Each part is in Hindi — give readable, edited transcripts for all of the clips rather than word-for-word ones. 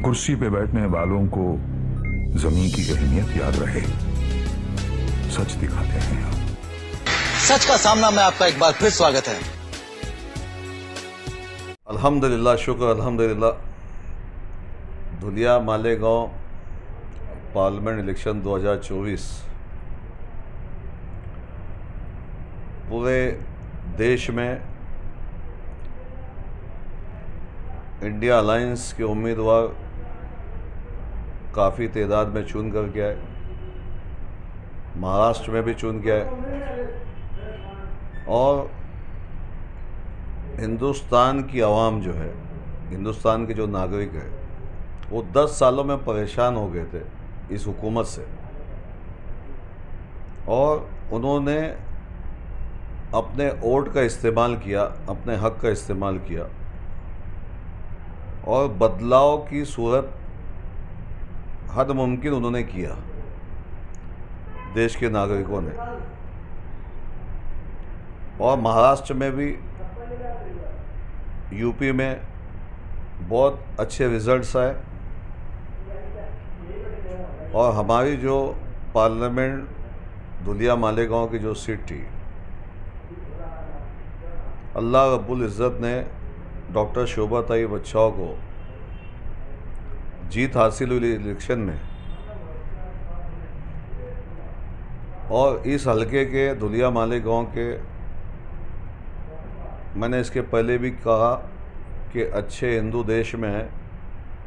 कुर्सी पे बैठने वालों को जमीन की अहमियत याद रहे। सच दिखाते हैं आप। सच का सामना में आपका एक बार फिर स्वागत है। अल्हम्दुलिल्लाह, शुक्र अल्हम्दुलिल्लाह। धुलिया मालेगांव पार्लियामेंट इलेक्शन 2024 पूरे देश में इंडिया अलायंस के उम्मीदवार काफ़ी तादाद में चुन कर के आए। महाराष्ट्र में भी चुन के आए और हिंदुस्तान की आवाम जो है, हिंदुस्तान के जो नागरिक है, वो 10 सालों में परेशान हो गए थे इस हुकूमत से, और उन्होंने अपने वोट का इस्तेमाल किया, अपने हक का इस्तेमाल किया और बदलाव की सूरत हद मुमकिन उन्होंने किया देश के नागरिकों ने। और महाराष्ट्र में भी, यूपी में बहुत अच्छे रिजल्ट्स आए और हमारी जो पार्लियामेंट धुलिया मालेगांव की जो सीट थी, अल्लाह रब्बुल इज़्ज़त ने डॉक्टर शोभा ताई बच्चाओं को जीत हासिल हुई इलेक्शन में। और इस हलके के धुलिया मालेगांव के, मैंने इसके पहले भी कहा कि अच्छे हिंदू देश में है,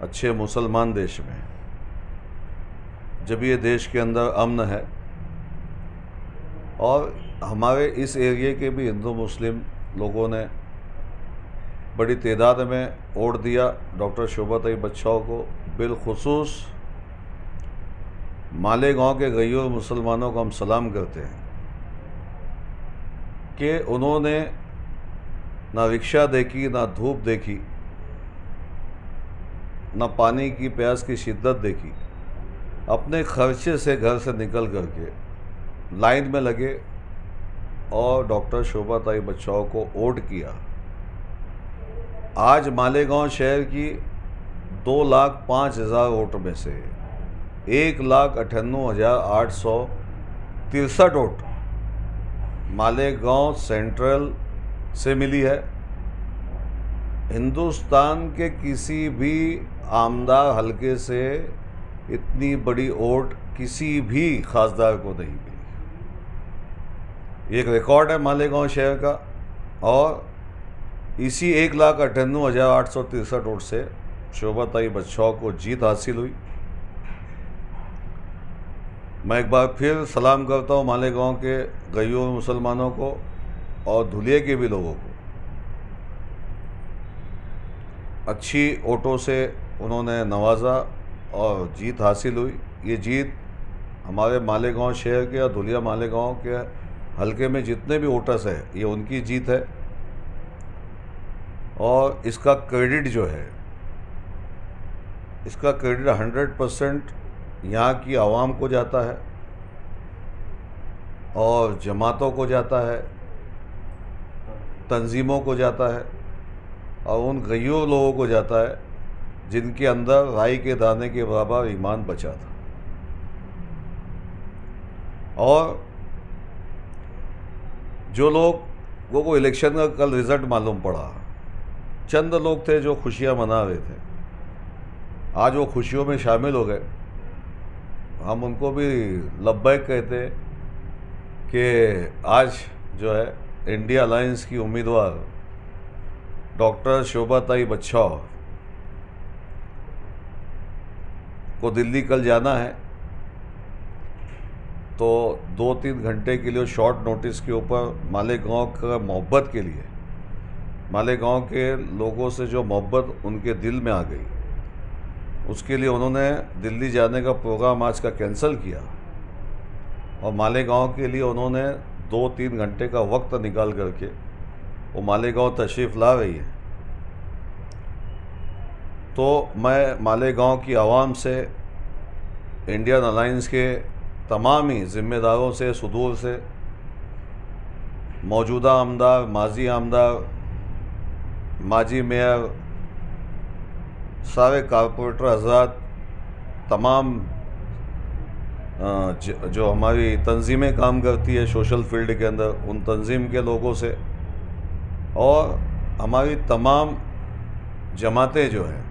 अच्छे मुसलमान देश में है, जब ये देश के अंदर अमन है। और हमारे इस एरिए के भी हिंदू मुस्लिम लोगों ने बड़ी तादाद में वोट दिया डॉक्टर शोभा ताई बच्चाओं को। बिलखुसूस मालेगांव के गैयूर मुसलमानों को हम सलाम करते हैं कि उन्होंने ना रिक्शा देखी, ना धूप देखी, ना पानी की प्यास की शिद्दत देखी, अपने खर्चे से घर से निकल करके लाइन में लगे और डॉक्टर शोभा ताई बच्चाओं को वोट किया। आज मालेगांव शहर की 2,05,000 वोट में से 1,98,863 वोट मालेगांव सेंट्रल से मिली है। हिंदुस्तान के किसी भी आमदार हलके से इतनी बड़ी वोट किसी भी खासदार को नहीं मिली। एक रिकॉर्ड है मालेगांव शहर का। और इसी 1,98,863 वोट से शोभा ताई बच्चाओं को जीत हासिल हुई। मैं एक बार फिर सलाम करता हूँ मालेगांव के गैयूर मुसलमानों को और धुलिया के भी लोगों को। अच्छी वोटों से उन्होंने नवाजा और जीत हासिल हुई। ये जीत हमारे मालेगांव शहर के और धुलिया मालेगांव के हलके में जितने भी वोटर्स हैं, ये उनकी जीत है। और इसका क्रेडिट जो है, इसका क्रेडिट 100% यहाँ की आवाम को जाता है और जमातों को जाता है, तंजीमों को जाता है और उन गैयूर लोगों को जाता है जिनके अंदर राई के दाने के बराबर ईमान बचा था। और जो लोगों को इलेक्शन का कल रिजल्ट मालूम पड़ा, चंद लोग थे जो खुशियां मना रहे थे, आज वो खुशियों में शामिल हो गए। हम उनको भी लब्बैक कहते कि आज जो है इंडिया अलायंस की उम्मीदवार डॉक्टर शोभा ताई बच्चाओ को दिल्ली कल जाना है, तो 2-3 घंटे के लिए शॉर्ट नोटिस के ऊपर मालेगांव का मोहब्बत के लिए, मालेगांव के लोगों से जो मोहब्बत उनके दिल में आ गई, उसके लिए उन्होंने दिल्ली जाने का प्रोग्राम आज का कैंसिल किया और मालेगांव के लिए उन्होंने 2-3 घंटे का वक्त निकाल करके वो मालेगांव तशरीफ़ ला रही है। तो मैं मालेगांव की आवाम से, इंडियन अलायंस के तमाम ही ज़िम्मेदारों से, सुदूर से, मौजूदा आमदार, माजी आमदार, माजी मेयर, सारे कारपोरेटर हजरात, तमाम जो हमारी तंजीमें काम करती है सोशल फील्ड के अंदर, उन तंजीम के लोगों से, और हमारी तमाम जमातें जो हैं,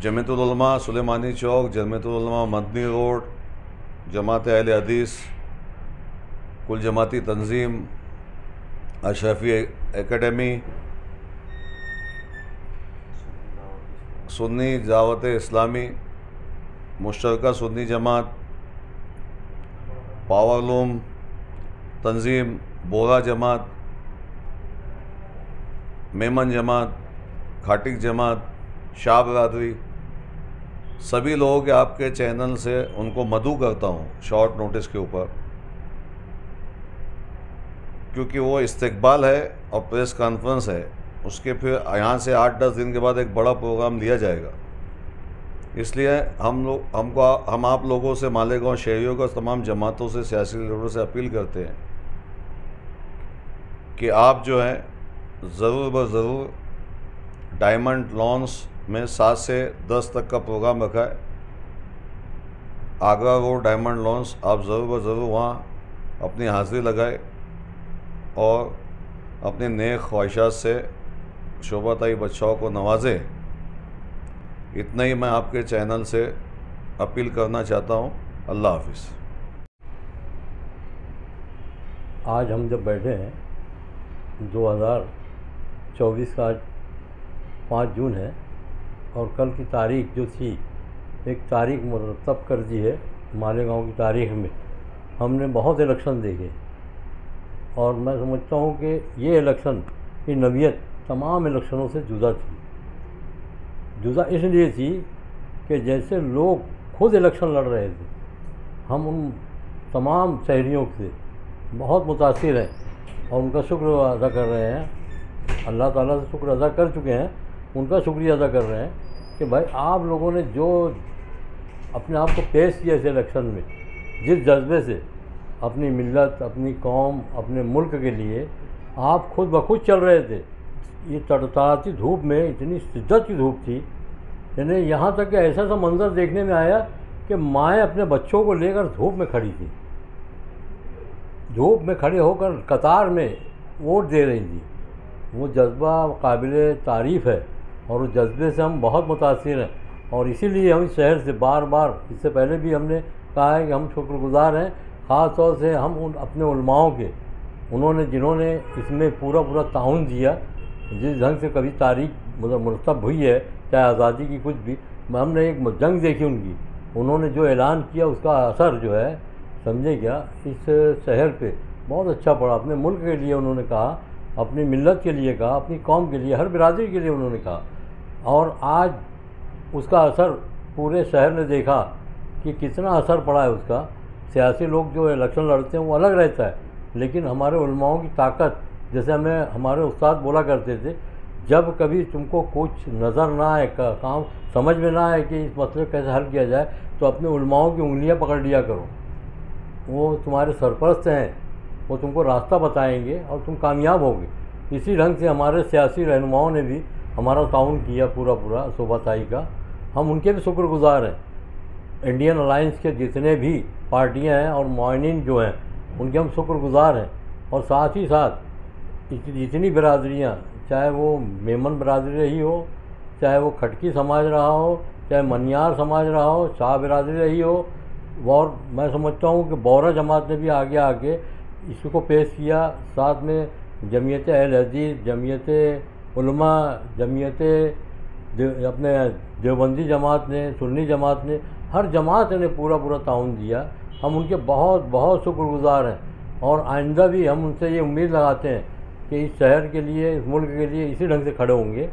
जमीयतुल उलमा सुलेमानी चौक, जमीयतुल उलमा मदनी रोड, जमात अहले हदीस, कुल जमाती तंजीम, अशरफी एकेडमी, सुन्नी दावत इस्लामी, मुश्तरका सुन्नी जमात, पावरलूम तंजीम, बोरा जमात, मेमन जमात, खाटिक जमात, शाह बरादरी, सभी लोगों के आपके चैनल से उनको मदऊ करता हूँ शॉर्ट नोटिस के ऊपर, क्योंकि वो इस्तकबाल है और प्रेस कॉन्फ्रेंस है, उसके फिर यहाँ से 8-10 दिन के बाद एक बड़ा प्रोग्राम लिया जाएगा। इसलिए हम आप लोगों से, मालेगांव शहरियों को, तमाम जमातों से, सियासी लीडरों से अपील करते हैं कि आप जो है ज़रूर ब ज़रूर डायमंड लॉन्स में 7 से 10 तक का प्रोग्राम रखा है। आगरा रोड डायमंड लॉन्स, आप ज़रूर ब ज़रूर वहाँ अपनी हाज़िरी लगाए और अपनी नेक ख्वाहिशात से शोभाताई बच्चाओं को नवाजें। इतना ही मैं आपके चैनल से अपील करना चाहता हूँ। अल्लाह हाफिज़। आज हम जब बैठे हैं 2024 का, आज 5 जून है, और कल की तारीख जो थी, एक तारीख मुरतब कर दी है मालेगांव की तारीख में। हमने बहुत इलेक्शन देखे और मैं समझता हूँ कि ये इलेक्शन की नवीयत तमाम इलेक्शनों से जुदा थी। जुदा इसलिए थी कि जैसे लोग खुद इलेक्शन लड़ रहे थे, हम उन तमाम शहरियों से बहुत मुतासिर हैं और उनका शुक्र अदा कर रहे हैं। अल्लाह ताला से शुक्र अदा कर चुके हैं, उनका शुक्रिया अदा कर रहे हैं कि भाई आप लोगों ने जो अपने आप को पेश किया इस इलेक्शन में, जिस जज्बे से अपनी मिल्लत, अपनी कौम, अपने मुल्क के लिए आप खुद ब खुद चल रहे थे। ये तड़तड़ाती धूप में, इतनी शिद्दत की धूप थी, यानी यहाँ तक कि ऐसा सा मंजर देखने में आया कि माएँ अपने बच्चों को लेकर धूप में खड़ी थी, धूप में खड़े होकर कतार में वोट दे रही थी। वो जज्बा काबिल तारीफ़ है और उस जज्बे से हम बहुत मुतासिर हैं और इसीलिए हम इस शहर से बार बार, इससे पहले भी हमने कहा है कि हम शुक्रगुज़ार हैं, ख़ास तौर से हम उन अपने उलमाओं के, उन्होंने जिन्होंने इसमें पूरा ताउन दिया। जिस ढंग से कभी तारीख मुरतब हुई है, चाहे आज़ादी की कुछ भी, हमने एक जंग देखी उनकी, उन्होंने जो ऐलान किया उसका असर जो है, समझे क्या, इस शहर पे बहुत अच्छा पड़ा। अपने मुल्क के लिए उन्होंने कहा, अपनी मिल्लत के लिए कहा, अपनी कौम के लिए, हर बिरादरी के लिए उन्होंने कहा, और आज उसका असर पूरे शहर ने देखा कि कितना असर पड़ा है उसका। सियासी लोग जो इलेक्शन लड़ते हैं वो अलग रहता है, लेकिन हमारे उलमाओं की ताकत, जैसे हमें हमारे उस्ताद बोला करते थे, जब कभी तुमको कुछ नज़र ना आए, काम समझ में ना आए कि इस मसले को कैसे हल किया जाए, तो अपने उलमाओं की उंगलियां पकड़ लिया करो। वो तुम्हारे सरपरस्त हैं, वो तुमको रास्ता बताएंगे और तुम कामयाब होगे। इसी ढंग से हमारे सियासी रहनुमाओं ने भी हमारा ताउन किया पूरा शोभाताई का, हम उनके भी शुक्रगुज़ार हैं। इंडियन अलायंस के जितने भी पार्टियां हैं और मुआइनीन जो हैं, उनके हम शुक्रगुज़ार हैं। और साथ ही साथ जितनी बिरादरियाँ, चाहे वो मेमन बिरादरी रही हो, चाहे वो खटकी समाज रहा हो, चाहे मनियार समाज रहा हो, शाह बिरादरी रही हो, और मैं समझता हूँ कि बोरा जमात ने भी आगे आके इसको पेश किया। साथ में जमीयत अहले हदीस, जमीयत उलमा, जमीयत अपने देवबंदी जमात ने, सुन्नी जमात ने, हर जमात ने पूरा ताउन दिया। हम उनके बहुत शुक्रगुज़ार हैं और आइंदा भी हम उनसे ये उम्मीद लगाते हैं कि इस शहर के लिए, इस मुल्क के लिए इसी ढंग से खड़े होंगे।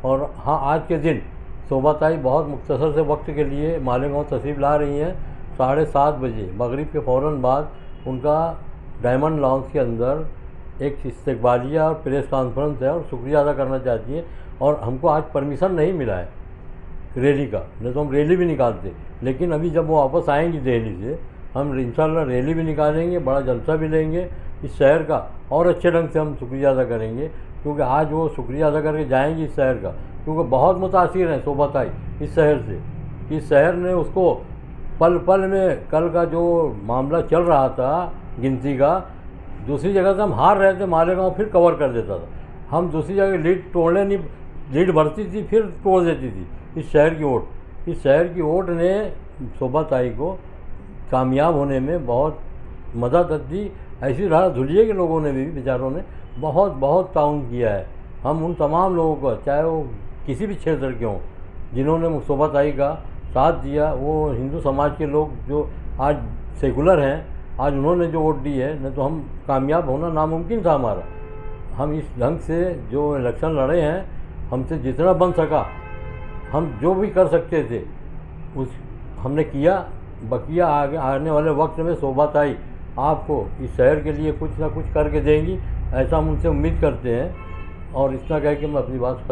और हाँ, आज के दिन शोभाताई बहुत मुख्तसर से वक्त के लिए मालेगांव तशरीफ़ ला रही हैं। 7:30 बजे मगरिब के फ़ौरन बाद उनका डायमंड लॉन्स के अंदर एक इस्तकबालिया और प्रेस कॉन्फ्रेंस है और शुक्रिया अदा करना चाहती है। और हमको आज परमिशन नहीं मिला है रैली का, नहीं तो हम रैली भी निकालते, लेकिन अभी जब वो वापस आएंगी दिल्ली से, हम इंशाल्लाह रैली भी निकालेंगे, बड़ा जलसा भी लेंगे इस शहर का, और अच्छे ढंग से हम शुक्रिया अदा करेंगे, क्योंकि आज वो शुक्रिया अदा करके जाएंगी इस शहर का, क्योंकि बहुत मुतासिर हैं शोभा ताई इस शहर से। इस शहर ने उसको पल पल में, कल का जो मामला चल रहा था गिनती का, दूसरी जगह से हम हार रहे थे, मालेगांव फिर कवर कर देता था। हम दूसरी जगह लीड तोड़ने नहीं, लीड बढ़ती थी फिर तोड़ देती थी इस शहर की वोट। इस शहर की वोट ने शोभा ताई को कामयाब होने में बहुत मदद दी। ऐसी तरह धुलिया के लोगों ने भी, बेचारों ने बहुत बहुत ताउन किया है। हम उन तमाम लोगों को, चाहे वो किसी भी क्षेत्र के हों, जिन्होंने शोभा ताई का साथ दिया, वो हिंदू समाज के लोग जो आज सेकुलर हैं, आज उन्होंने जो वोट दी है, नहीं तो हम कामयाब होना नामुमकिन था हमारा। हम इस ढंग से जो इलेक्शन लड़े हैं, हमसे जितना बन सका, हम जो भी कर सकते थे उस हमने किया। बकिया आगे आने वाले वक्त में शोभा ताई आपको इस शहर के लिए कुछ ना कुछ करके देंगी, ऐसा हम उनसे उम्मीद करते हैं। और इतना कह के मैं अपनी बात